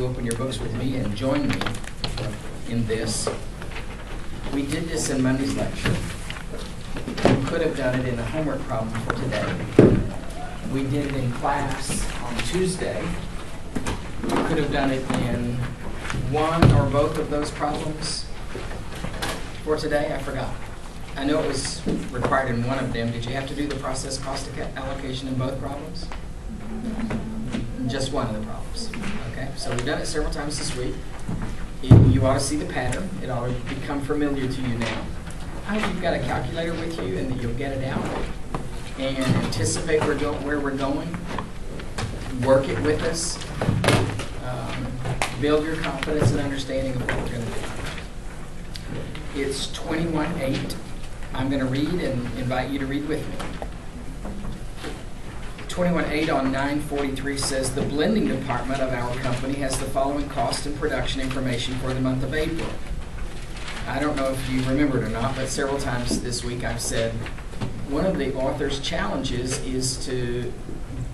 you open your books with me and join me in this. We did this in Monday's lecture. We could have done it in the homework problem for today. We did it in class on Tuesday. We could have done it in one or both of those problems for today. I forgot. I know it was required in one of them. Did you have to do the process cost allocation in both problems? Just one of the problems. Okay, so we've done it several times this week. You ought to see the pattern. It ought to become familiar to you now. I hope you've got a calculator with you and that you'll get it out and anticipate where we're going. Work it with us. Build your confidence and understanding of what we're going to do. It's 21-8. I'm going to read and invite you to read with me. 21-8 on 943 says, the blending department of our company has the following cost and production information for the month of April. I don't know if you remembered or not, but several times this week I've said one of the author's challenges is to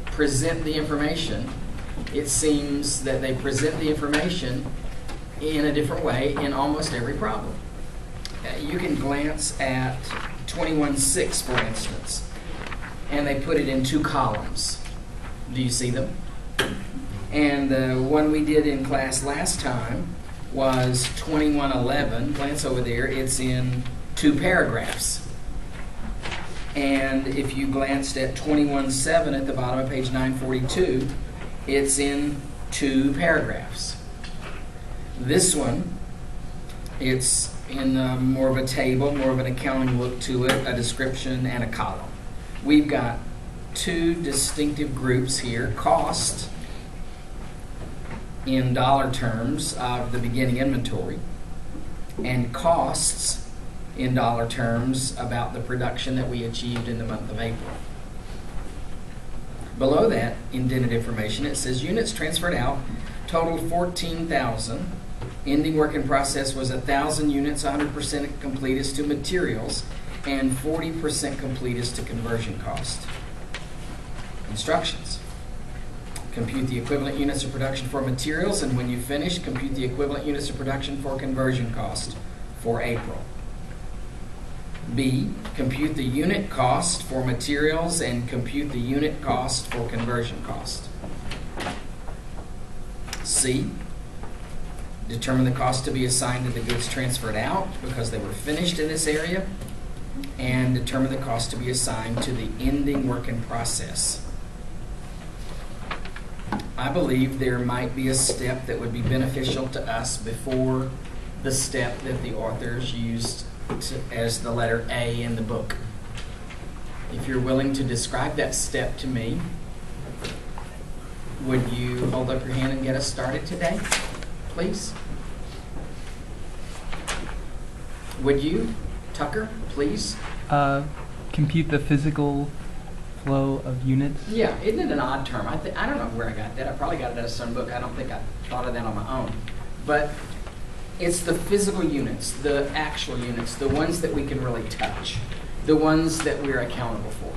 present the information. It seems that they present the information in a different way in almost every problem. You can glance at 21-6, for instance, and they put it in two columns. Do you see them? And the one we did in class last time was 21-11. Glance over there. It's in two paragraphs. And if you glanced at 21-7 at the bottom of page 942, it's in two paragraphs. This one, it's in more of a table, more of an accounting look to it, a description, and a column. We've got two distinctive groups here. Cost in dollar terms of the beginning inventory, and costs in dollar terms about the production that we achieved in the month of April. Below that indented information, it says units transferred out totaled 14,000. Ending work in process was 1,000 units, 100% complete as to materials, and 40% complete as to conversion cost. Instructions. Compute the equivalent units of production for materials, and when you finish, compute the equivalent units of production for conversion cost for April. B, compute the unit cost for materials and compute the unit cost for conversion cost. C, determine the cost to be assigned to the goods transferred out because they were finished in this area, and determine the cost to be assigned to the ending work in process. I believe there might be a step that would be beneficial to us before the step that the authors used as the letter A in the book. If you're willing to describe that step to me, would you hold up your hand and get us started today, please? Would you, Tucker, please? Compute the physical flow of units. Yeah, isn't it an odd term? I don't know where I got that. I probably got it out of some book. I don't think I thought of that on my own. But it's the physical units, the actual units, the ones that we can really touch, the ones that we're accountable for.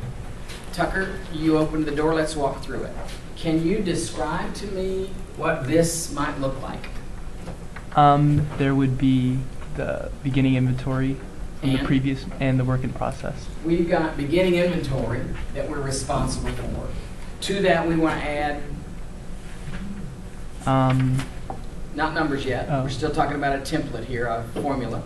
Tucker, you opened the door. Let's walk through it. Can you describe to me what this might look like? There would be the beginning inventory from the previous and the work in process. We've got beginning inventory that we're responsible for. To that, we want to add not numbers yet. Oh. We're still talking about a template here, a formula.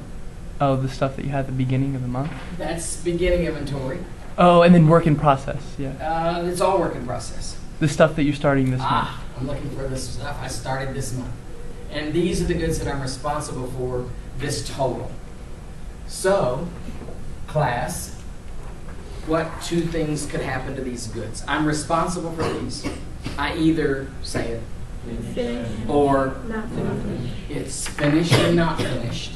Oh, the stuff that you had at the beginning of the month? That's beginning inventory. Oh, and then work in process, yeah. It's all work in process. The stuff that you're starting this month. I'm looking for this stuff I started this month. And these are the goods that I'm responsible for, this total. So, class, what two things could happen to these goods? I'm responsible for these. I either say it, Finished. or Not finished. it's finished or not finished.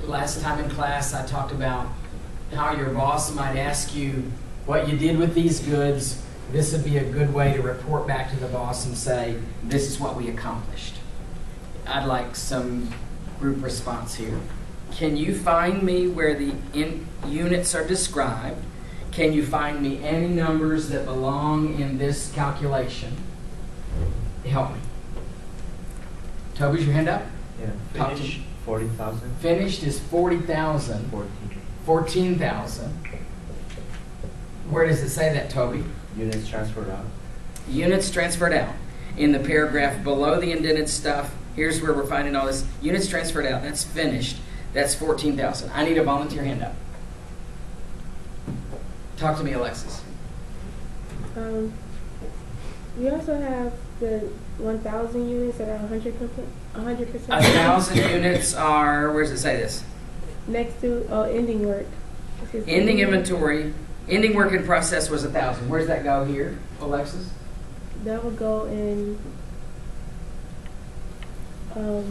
Last time in class I talked about how your boss might ask you what you did with these goods. This would be a good way to report back to the boss and say, this is what we accomplished. I'd like some group response here. Can you find me where the units are described? Can you find me any numbers that belong in this calculation? Help me. Toby's your hand up? Yeah. Talk to Finish me. 40,000. Finished is 40,000. 14. 14,000. Where does it say that, Toby? Units transferred out. Units transferred out. In the paragraph below the indented stuff, here's where we're finding all this. Units transferred out, that's finished. That's 14,000. I need a volunteer hand up. Talk to me, Alexis. We also have the 1,000 units that are 100%. 1,000 units are, where does it say this? Next to ending work. It says Ending inventory, ending work in process was 1,000. Where does that go here, Alexis? That would go in. Wow.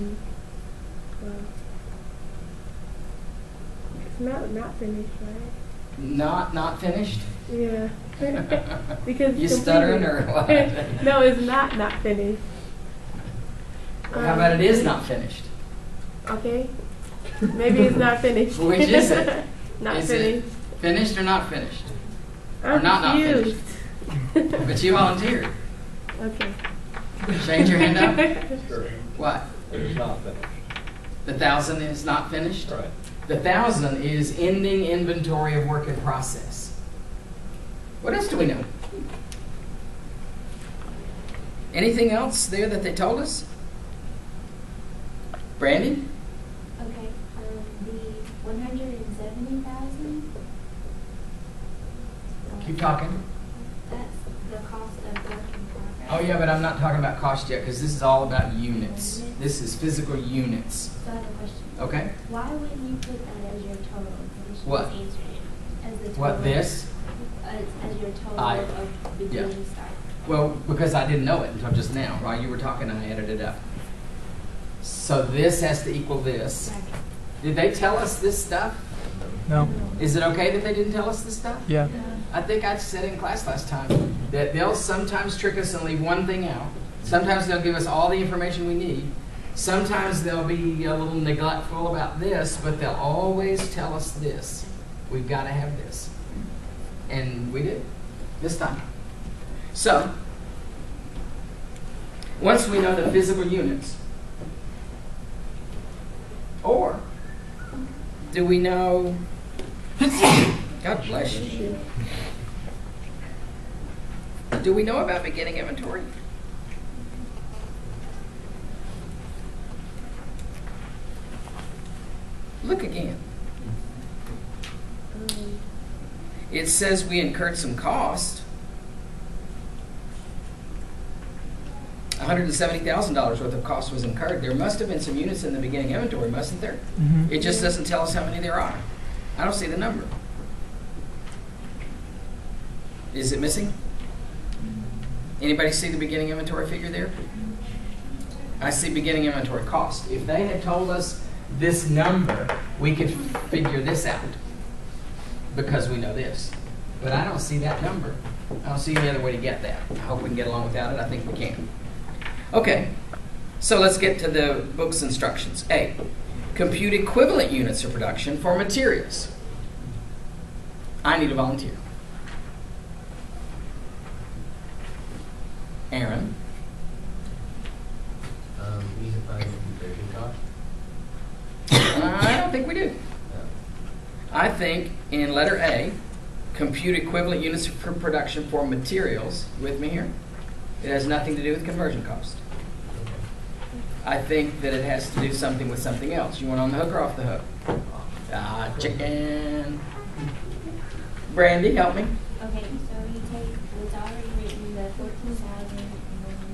It's not finished, right? Not finished? Yeah. Because You it's stuttering completed. or what? No, it's not finished. How about it is not finished? Okay. Maybe it's not finished. Which is it? Not Is finished. it finished or not finished? I'm not confused. But you volunteered. Okay. Change your hand up. Sure. What? It's not finished. The 1,000 is not finished? Right. The 1,000 is ending inventory of work in process. What else do we know? Anything else there that they told us? Brandy? Okay, the 170,000. Keep talking. That's the cost of work in progress. Oh yeah, but I'm not talking about cost yet because this is all about units. This is physical units. So I have a question. Okay? Why wouldn't you put that as your total? You should What? just answer it as the total. What, this? As your total I- of beginning start. Well, because I didn't know it until just now. While you were talking, I added it up. So this has to equal this. Right. Did they tell us this stuff? No. Is it okay that they didn't tell us this stuff? Yeah. I think I said in class last time that they'll sometimes trick us and leave one thing out. Sometimes they'll give us all the information we need. Sometimes they'll be a little neglectful about this, but they'll always tell us this. We've got to have this. And we did this time. So, once we know the physical units, or do we know, God bless you. Do we know about beginning inventory? Look again. It says we incurred some cost. $170,000 worth of cost was incurred. There must have been some units in the beginning inventory, mustn't there? Mm-hmm. It just doesn't tell us how many there are. I don't see the number. Is it missing? Anybody see the beginning inventory figure there? I see beginning inventory cost. If they had told us this number, we could figure this out because we know this. But I don't see that number. I don't see any other way to get that. I hope we can get along without it. I think we can. Okay, so let's get to the book's instructions. A, compute equivalent units of production for materials. I need a volunteer. Aaron. Unifying conversion cost. I don't think we do. I think in letter A, compute equivalent units for production for materials. With me here? It has nothing to do with conversion cost. I think that it has to do something with something else. You want on the hook or off the hook? Ah, chicken. Brandy, help me. Okay, so you take what's already written, the 14,000, and then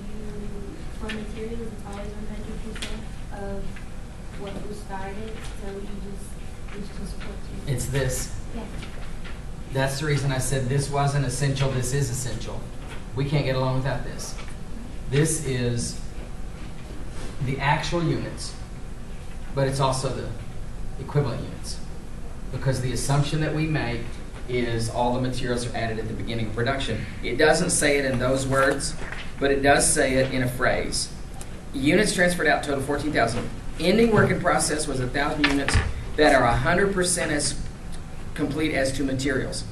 you, for materials, it's always 100% of what was started, so it's just 14. It's this. Yeah. That's the reason I said this wasn't essential, this is essential. We can't get along without this. This is the actual units, but it's also the equivalent units. Because the assumption that we make is all the materials are added at the beginning of production. It doesn't say it in those words, but it does say it in a phrase. Units transferred out total 14,000. Ending work in process was 1,000 units that are 100% as complete as to materials.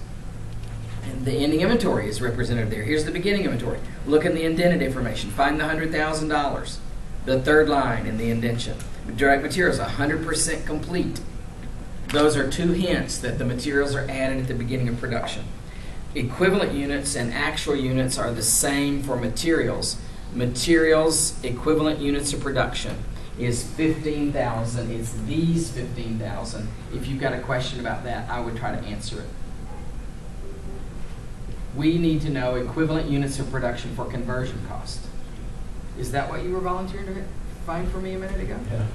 And the ending inventory is represented there. Here's the beginning inventory. Look in the indented information. Find the $100,000. The third line in the indentation. Direct materials 100% complete. Those are two hints that the materials are added at the beginning of production. Equivalent units and actual units are the same for materials. Materials equivalent units of production is 15,000. It's these 15,000. If you've got a question about that, I would try to answer it. We need to know equivalent units of production for conversion cost. Is that what you were volunteering to find for me a minute ago? Yeah.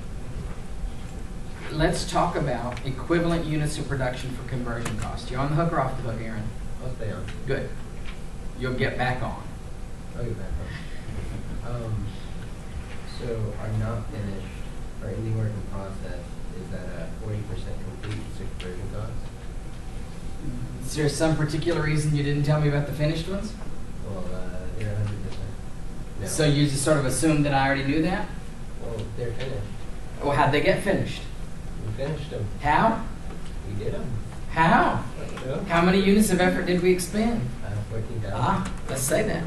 Let's talk about equivalent units of production for conversion cost. You on the hook or off the hook, Aaron? I'll stay on. Good. You'll get back on. I'll get back on. So our not finished or ending work in process is at a 40% complete conversion cost. Is there some particular reason you didn't tell me about the finished ones? Well, they're 100%. No. So you just sort of assumed that I already knew that? Well, they're finished. Well, how'd they get finished? We finished them. How? We did them. How? How many units of effort did we expend? 14,000. Ah, let's say that.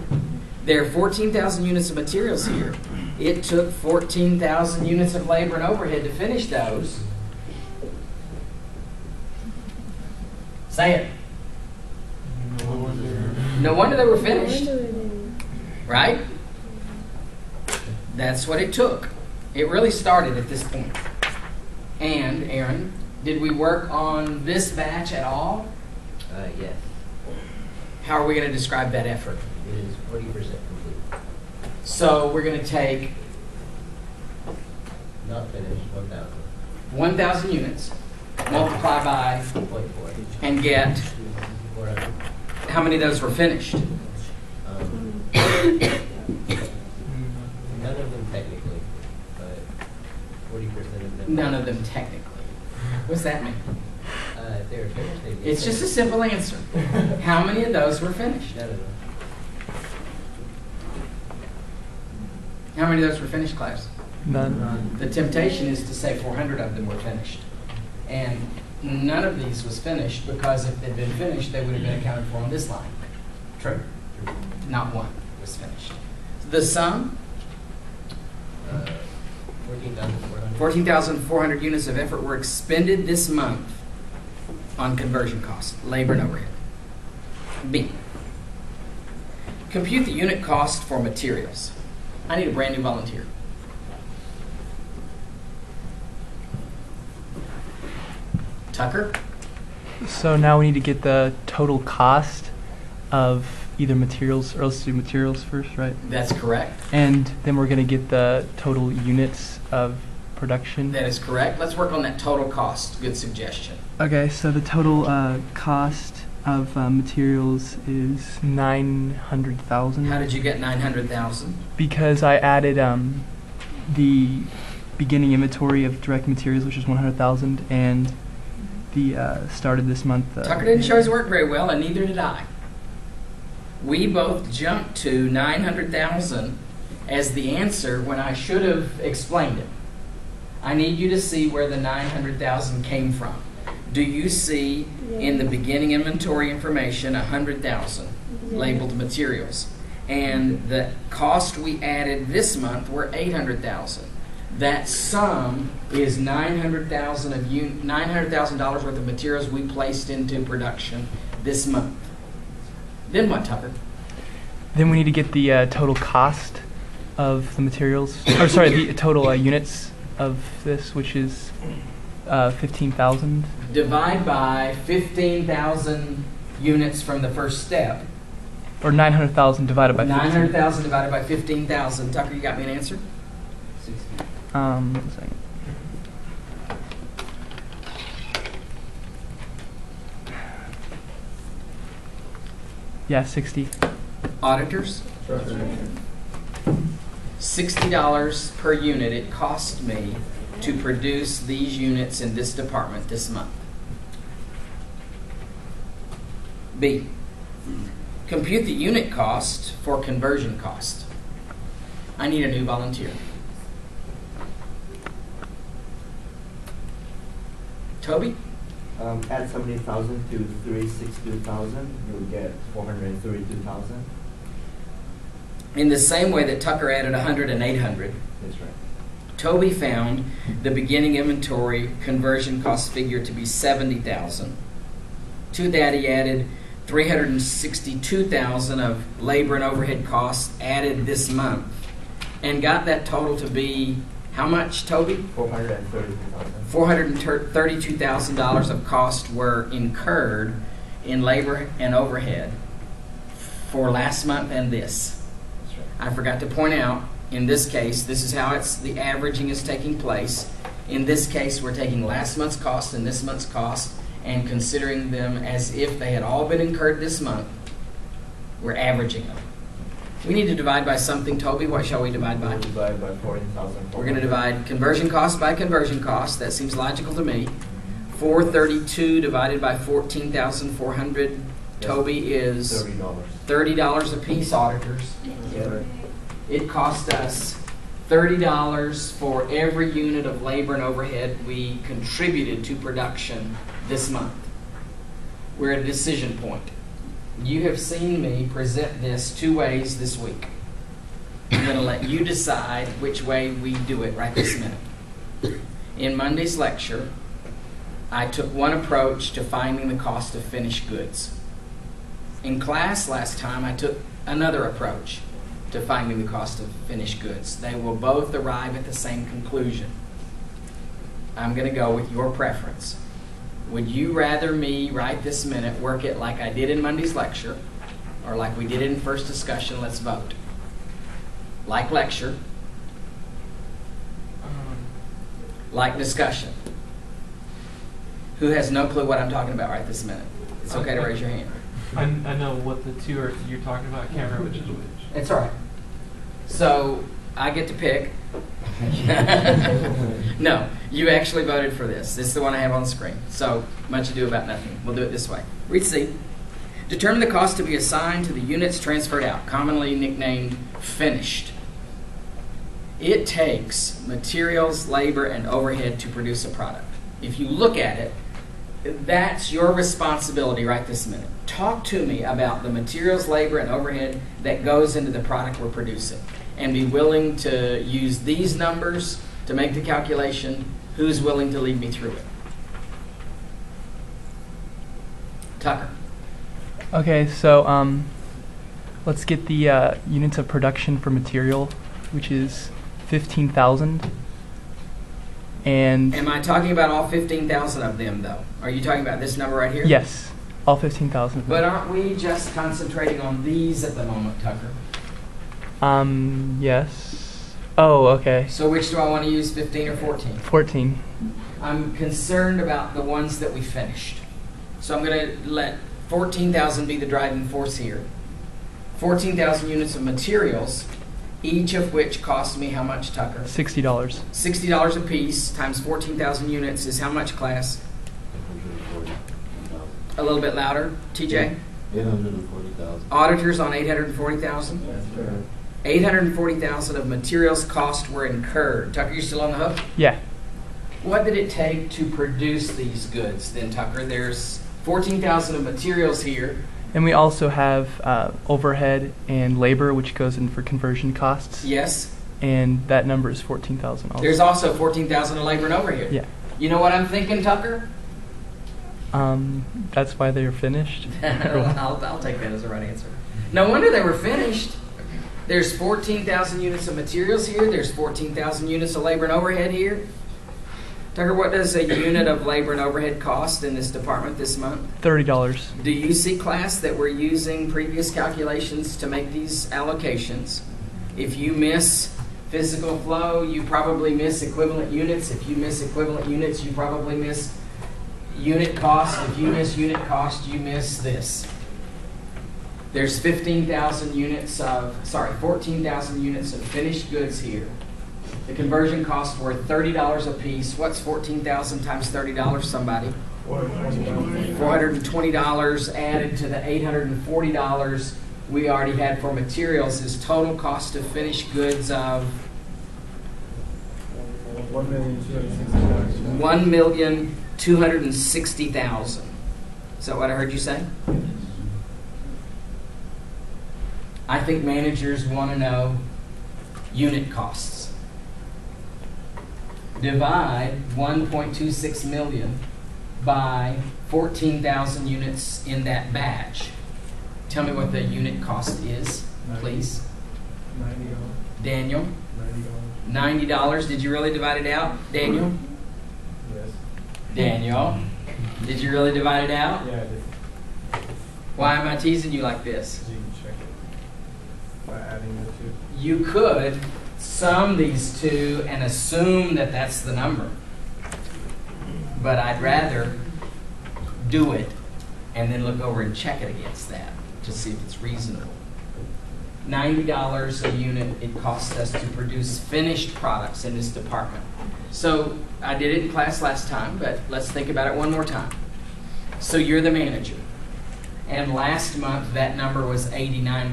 There are 14,000 units of materials here. It took 14,000 units of labor and overhead to finish those. Say it. No wonder they were finished, right? That's what it took. It really started at this point. And, Aaron, did we work on this batch at all? Yes. How are we going to describe that effort? It is 40% complete. So we're going to take Not finished, 1,000. 1,000 units, multiply by, 0.4. and get 400. how many of those were finished? None of them technically, but 40% of them. None of them technically. What's that mean? If they were finished, they'd be It's just a finished. simple answer. How many of those were finished? None of them. How many of those were finished, class? None. The temptation is to say 400 of them were finished. And none of these was finished because if they'd been finished, they would have been accounted for on this line. True? Not one was finished. The sum, 14,400. 14,400 units of effort were expended this month on conversion costs, labor and overhead. B, compute the unit cost for materials. I need a brand new volunteer. Tucker? So now we need to get the total cost of either materials, or let's do materials first, right? That's correct. And then we're going to get the total units of production. That is correct. Let's work on that total cost. Good suggestion. Okay, so the total cost of materials is 900,000. How did you get 900,000? Because I added the beginning inventory of direct materials, which is 100,000, and the start of this month. Tucker didn't show his work very well, and neither did I. We both jumped to 900,000 as the answer when I should have explained it. I need you to see where the 900,000 came from. Do you see in the beginning inventory information 100,000 labeled materials? And the cost we added this month were 800,000. That sum is $900,000 worth of materials we placed into production this month. Then what, Tucker? Then we need to get the total cost of the materials, or sorry, the total units of this, which is 15,000. Divide by 15,000 units from the first step. Or 900,000 divided by 15. 900,000 divided by 15,000. Tucker, you got me an answer? 60. One second. Yeah, 60. Auditors? $60 per unit it cost me to produce these units in this department this month. B, compute the unit cost for conversion cost. I need a new volunteer. Toby? Add 70,000 to 362,000, you'll get 432,000. In the same way that Tucker added 100 and 800, That's right. Toby found the beginning inventory conversion cost figure to be 70,000. To that he added 362,000 of labor and overhead costs added this month, and got that total to be how much, Toby? $432,000 of costs were incurred in labor and overhead for last month and this. That's right. I forgot to point out, in this case, this is how the averaging is taking place. In this case, we're taking last month's cost and this month's cost and considering them as if they had all been incurred this month. We're averaging them. We need to divide by something, Toby. What shall we divide by? We'll divide by 14,000. We're going to divide conversion cost by conversion cost. That seems logical to me. 432 divided by 14,400, Toby, is $30. $30 a piece, auditors. Yeah. It cost us $30 for every unit of labor and overhead we contributed to production this month. We're at a decision point. You have seen me present this two ways this week. I'm going to let you decide which way we do it right this minute. In Monday's lecture, I took one approach to finding the cost of finished goods. In class last time, I took another approach to finding the cost of finished goods. They will both arrive at the same conclusion. I'm going to go with your preference. Would you rather me, right this minute, work it like I did in Monday's lecture, or like we did in first discussion? Let's vote. Like lecture. Like discussion. Who has no clue what I'm talking about right this minute? It's okay to raise your hand. I know what the two are you're talking about. I can't remember which is which. It's all right. So I get to pick. No, you actually voted for this. This is the one I have on the screen. So much ado about nothing. We'll do it this way. Read C. Determine the cost to be assigned to the units transferred out, commonly nicknamed finished. It takes materials, labor, and overhead to produce a product. If you look at it, that's your responsibility right this minute. Talk to me about the materials, labor, and overhead that goes into the product we're producing. And be willing to use these numbers to make the calculation. Who's willing to lead me through it? Tucker. Okay, so let's get the units of production for material, which is 15,000. And Am I talking about all 15,000 of them, though? Are you talking about this number right here? yes, all 15,000. But aren't we just concentrating on these at the moment, Tucker? Yes. Oh, okay. So which do I want to use, 15 or 14? 14. I'm concerned about the ones that we finished. So I'm going to let 14,000 be the driving force here. 14,000 units of materials, each of which cost me how much, Tucker? $60. $60 a piece times 14,000 units is how much, class? A little bit louder, TJ? 840,000. Auditors on 840,000? That's right. 840,000 of materials cost were incurred. Tucker, you still on the hook? Yeah. What did it take to produce these goods then, Tucker? There's 14,000 of materials here. And we also have overhead and labor, which goes in for conversion costs. Yes. And that number is 14,000 also. There's also 14,000 of labor and overhead. Yeah. You know what I'm thinking, Tucker? That's why they're finished. I'll take that as a right answer. No wonder they were finished. There's 14,000 units of materials here. There's 14,000 units of labor and overhead here. Tucker, what does a unit of labor and overhead cost in this department this month? $30. Do you see, class, that we're using previous calculations to make these allocations? If you miss physical flow, you probably miss equivalent units. If you miss equivalent units, you probably miss unit cost. If you miss unit cost, you miss this. There's 14,000 units of finished goods here. The conversion costs were $30 a piece. What's 14,000 times $30, somebody? $420 added to the $840 we already had for materials is total cost of finished goods of $1,260,000. Is that what I heard you say? I think managers want to know unit costs. Divide 1.26 million by 14,000 units in that batch. Tell me what the unit cost is, please. $90. Daniel, $90. $90. Did you really divide it out? Daniel? Yes. Daniel, did you really divide it out? Yeah, I did. Why am I teasing you like this? So you can check it by adding the two. You could sum these two and assume that that's the number. But I'd rather do it and then look over and check it against that to see if it's reasonable. $90 a unit it costs us to produce finished products in this department. So I did it in class last time, but let's think about it one more time. So you're the manager. And last month that number was $89.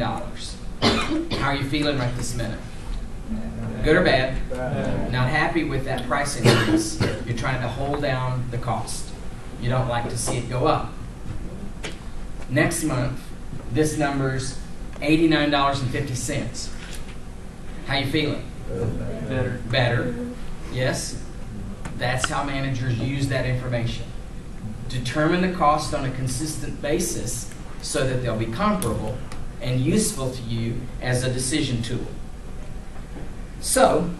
How are you feeling right this minute? Good or bad? Not happy with that price increase. You're trying to hold down the cost. You don't like to see it go up. Next month, this number's $89.50. How you feeling? Better. Better. Yes? That's how managers use that information. Determine the cost on a consistent basis so that they'll be comparable and useful to you as a decision tool. So,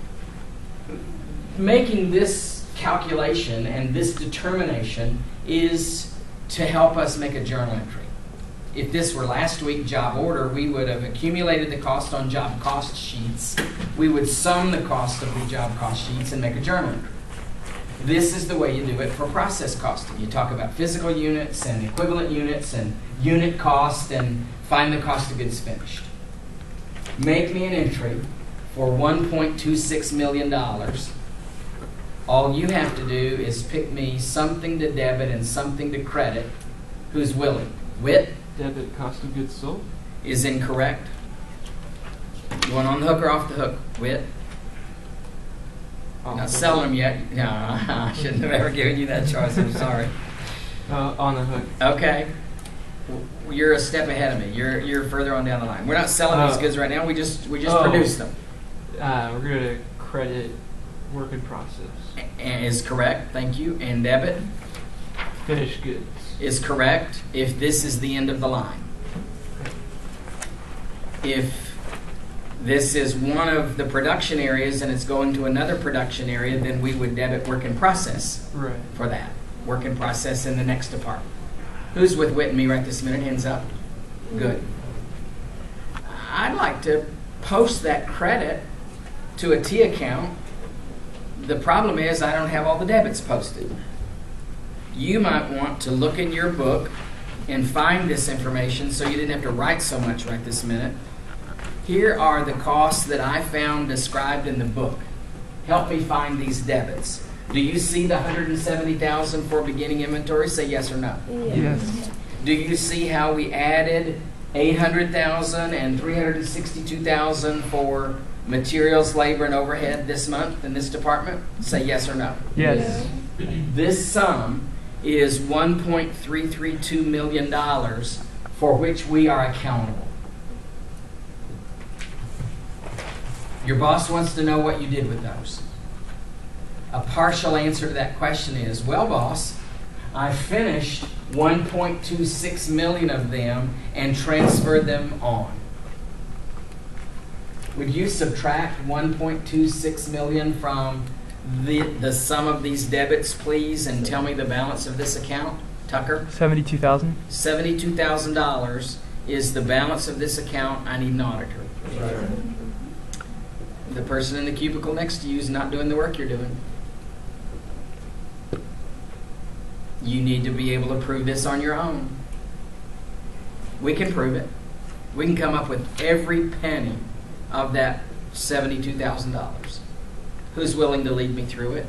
making this calculation and this determination is to help us make a journal entry. If this were last week job order, we would have accumulated the cost on job cost sheets. We would sum the cost of the job cost sheets and make a journal entry. This is the way you do it for process costing. You talk about physical units and equivalent units and unit cost and find the cost of goods finished. Make me an entry for $1.26 million. All you have to do is pick me something to debit and something to credit. Who's willing? Whit? Debit cost of goods sold. Is incorrect. You want on the hook or off the hook? Whit? Not selling them yet. No, I shouldn't have ever given you that choice. I'm sorry. On the hook. Okay. Well, you're a step ahead of me. You're further on down the line. We're not selling these goods right now. We just produce them. We're going to credit work in process. And is correct. Thank you. And debit Finished goods. is correct if this is the end of the line. If this is one of the production areas and it's going to another production area, then we would debit work in process Right. for that. Work in process in the next department. Who's with Whit and me right this minute? Hands up. Good. I'd like to post that credit to a T account. The problem is I don't have all the debits posted. You might want to look in your book and find this information so you didn't have to write so much right this minute. Here are the costs that I found described in the book. Help me find these debits. Do you see the $170,000 for beginning inventory? Say yes or no. Yes. Do you see how we added $800,000 and $362,000 for materials, labor, and overhead this month in this department? Say yes or no. Yes. This sum is $1.332 million for which we are accountable. Your boss wants to know what you did with those. A partial answer to that question is, well, boss, I finished 1.26 million of them and transferred them on. Would you subtract 1.26 million from the sum of these debits, please, and tell me the balance of this account? Tucker? $72,000. $72,000 is the balance of this account. I need an auditor. Right. The person in the cubicle next to you is not doing the work you're doing. You need to be able to prove this on your own. We can prove it. We can come up with every penny of that $72,000. Who's willing to lead me through it?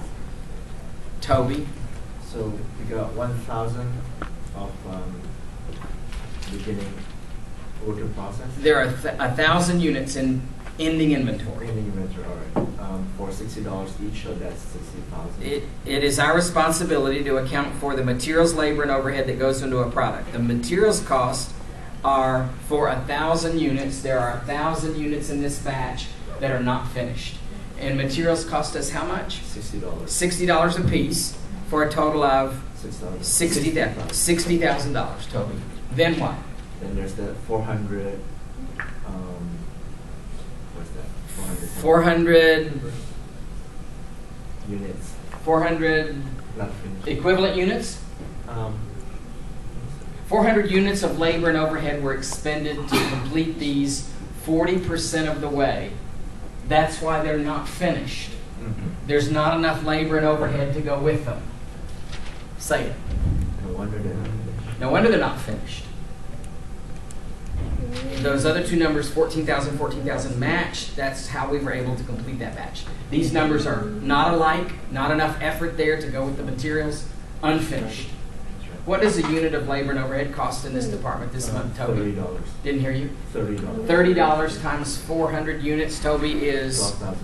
Toby? So we got 1,000 of beginning work in process. There are 1,000 units in ending inventory. In the inventory, all right. For $60 each, so that's 60,000. It is our responsibility to account for the materials, labor, and overhead that goes into a product. The materials costs are for 1,000 units. There are 1,000 units in this batch that are not finished. And materials cost us how much? $60. $60 a piece for a total of $6. $60,000, Toby. Then what? Then there's the 400. What's that? 400 units. 400 Not finished. equivalent units? 400 units of labor and overhead were expended to complete these 40% of the way. That's why they're not finished. There's not enough labor and overhead to go with them. Say it. No wonder they're not finished. No wonder they're not finished. Those other two numbers, 14,000, 14,000, match. That's how we were able to complete that batch. These numbers are not alike, not enough effort there to go with the materials, unfinished. What does a unit of labor and overhead cost in this department this month, Toby? $30. Didn't hear you? $30. $30 times 400 units, Toby, is $12,000.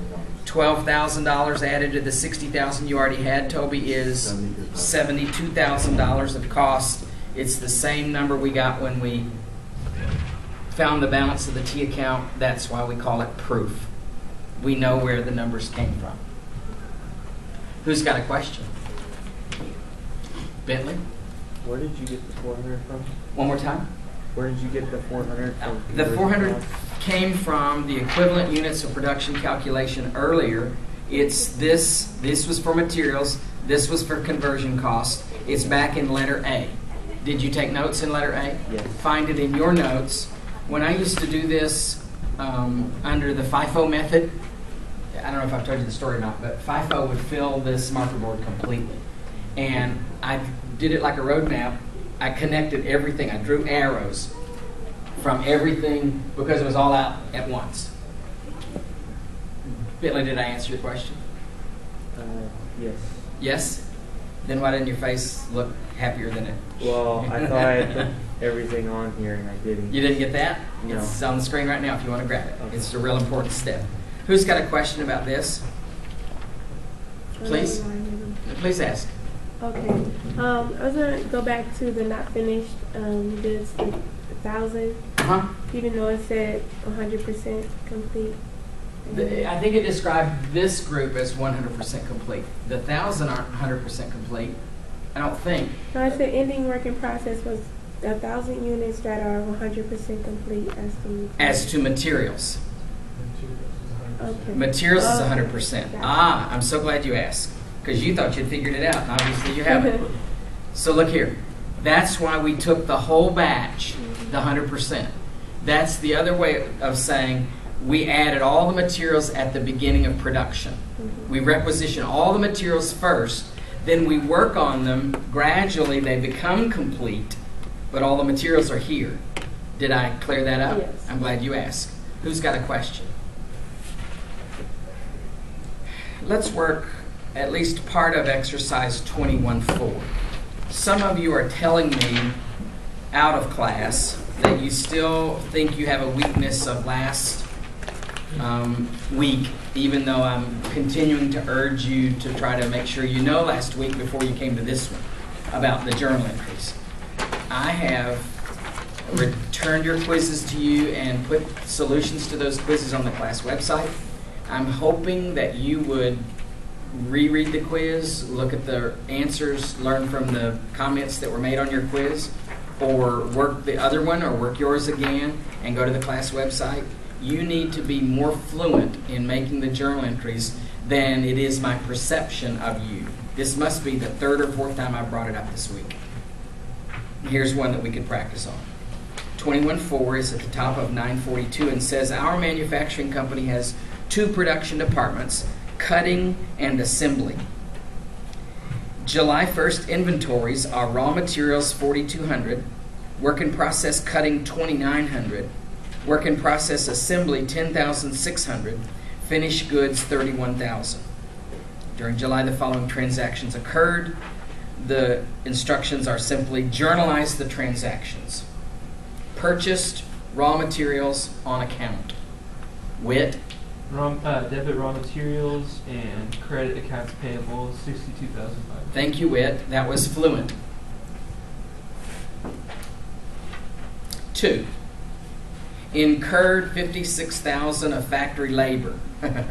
$12,000 added to the $60,000 you already had, Toby, is $72,000 of cost. It's the same number we got when we found the balance of the T account. That's why we call it proof. We know where the numbers came from. Who's got a question? Bentley? Where did you get the 400 from? One more time. Where did you get the 400 from? The 400 came from the equivalent units of production calculation earlier. It's this was for materials, this was for conversion cost. It's back in letter A. Did you take notes in letter A? Yes. Find it in your notes. When I used to do this under the FIFO method, I don't know if I've told you the story or not, but FIFO would fill this marker board completely. And I did it like a road map. I connected everything. I drew arrows from everything because it was all out at once. Bentley, did I answer your question? Yes. Yes? Then why didn't your face look happier than it? Well, I thought I put everything on here and I didn't. You didn't get that? No. It's on the screen right now if you want to grab it. Okay. It's a real important step. Who's got a question about this? Please? Please ask. Okay. I was gonna go back to the not finished goods, the 1,000. Uh-huh. Even though it said 100% complete. I think it described this group as 100% complete. The 1,000 aren't 100% complete. I don't think. No, I said ending work in process was 1,000 units that are 100% complete As to materials. Okay. Materials is Oh, 100%. gotcha. Ah, I'm so glad you asked. Because you thought you'd figured it out, and obviously you haven't. So look here. That's why we took the whole batch, the 100%. That's the other way of saying we added all the materials at the beginning of production. We requisition all the materials first, then we work on them. Gradually, they become complete, but all the materials are here. Did I clear that up? Yes. I'm glad you asked. Who's got a question? Let's work at least part of exercise 21-4. Some of you are telling me out of class that you still think you have a weakness of last week, even though I'm continuing to urge you to try to make sure you know last week before you came to this one about the journal entries. I have returned your quizzes to you and put solutions to those quizzes on the class website. I'm hoping that you would reread the quiz, look at the answers, learn from the comments that were made on your quiz, or work the other one or work yours again and go to the class website. You need to be more fluent in making the journal entries than it is my perception of you. This must be the third or fourth time I brought it up this week. Here's one that we could practice on. 21-4 is at the top of 942 and says, our manufacturing company has 2 production departments, cutting and assembly. July 1st inventories are raw materials 4,200, work in process cutting 2,900, work in process assembly 10,600, finished goods 31,000. During July, the following transactions occurred. The instructions are simply journalize the transactions. Purchased raw materials on account. Wit. Debit raw materials and credit accounts payable, $62,500. Thank you, Wit. That was fluent. 2. Incurred 56,000 of factory labor. Don't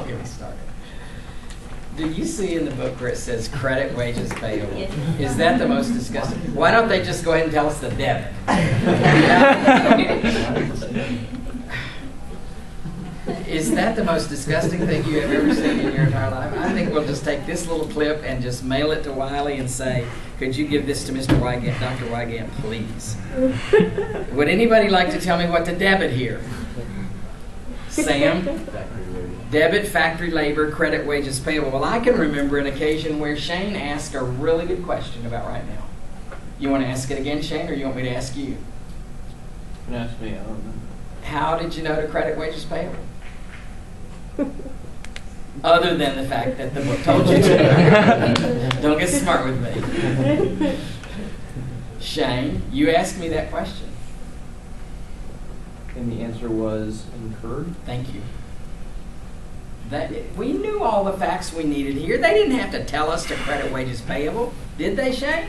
get me started. Do you see in the book where it says credit wages payable? Yes. Is that the most disgusting? Why don't they just go ahead and tell us the debit? Is that the most disgusting thing you have ever seen in your entire life? I think we'll just take this little clip and just mail it to Wiley and say, could you give this to Mr. Wygant, Dr. Wygant, please? Would anybody like to tell me what to debit here? Sam? Debit, factory labor, credit, wages payable. Well, I can remember an occasion where Shane asked a really good question about right now. You want to ask it again, Shane, or you want me to ask you? You can ask me, I don't know. How did you know to credit, wages payable? Other than the fact that the book told you to. Don't get smart with me. Shane, you asked me that question. And the answer was incurred. Thank you. We knew all the facts we needed here. They didn't have to tell us to credit wages payable, did they, Shane?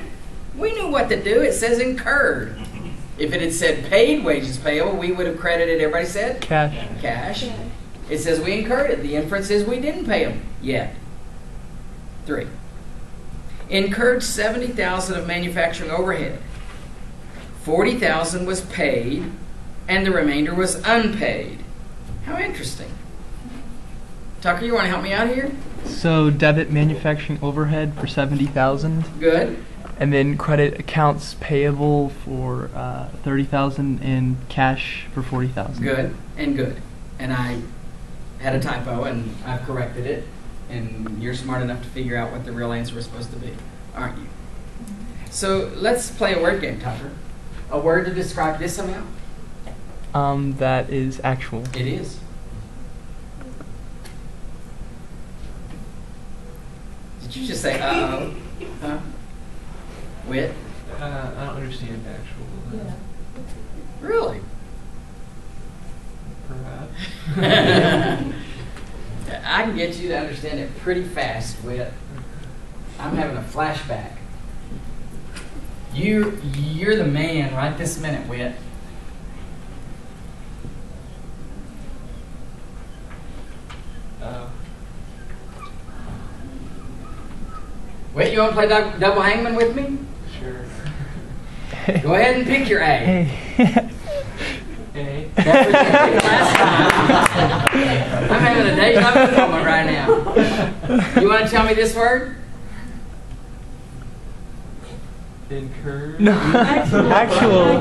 We knew what to do. It says incurred. If it had said paid wages payable, we would have credited, everybody said? Cash. Cash. It says we incurred it. The inference is we didn't pay them yet. 3. Incurred 70,000 of manufacturing overhead. 40,000 was paid, and the remainder was unpaid. How interesting. Tucker, you want to help me out here? So debit manufacturing overhead for 70,000, Good. and then credit accounts payable for 30,000, and cash for 40,000. Good and good. And I had a typo, and I've corrected it, and you're smart enough to figure out what the real answer was supposed to be, aren't you? So let's play a word game, Tucker. A word to describe this amount? That is actual. It is. Did you just say, uh-oh? Huh? Wit? I don't understand actual. Really? Perhaps. I can get you to understand it pretty fast, Wit. I'm having a flashback. You're the man right this minute, Wit. Wait, you want to play double hangman with me? Sure. Go ahead and pick your A. Hey. A. That's what you picked last time. I'm having a deja vu moment right now. You want to tell me this word? Incurred. No. Actual.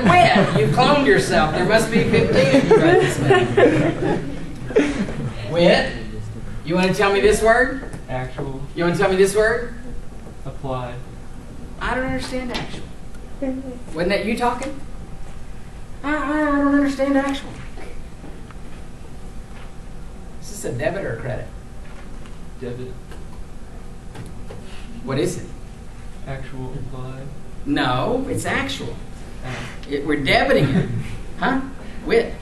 Wit, you cloned yourself. There must be 15 of you right this minute. Wit, you want to tell me this word? Actual. You want to tell me this word? Applied. I don't understand actual. Wasn't that you talking? I don't understand actual. Is this a debit or a credit? Debit. What is it? Actual applied. No, it's actual. We're debiting it. Huh? Wit.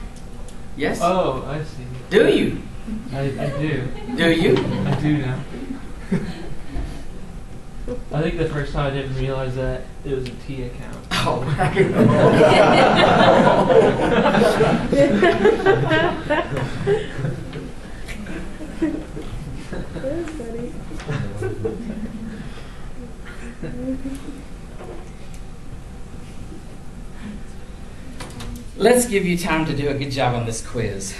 Yes? Oh, I see. Do you? I do. Do you? I do now. I think the first time I didn't realize that it was a T account. Oh. That's funny. Let's give you time to do a good job on this quiz.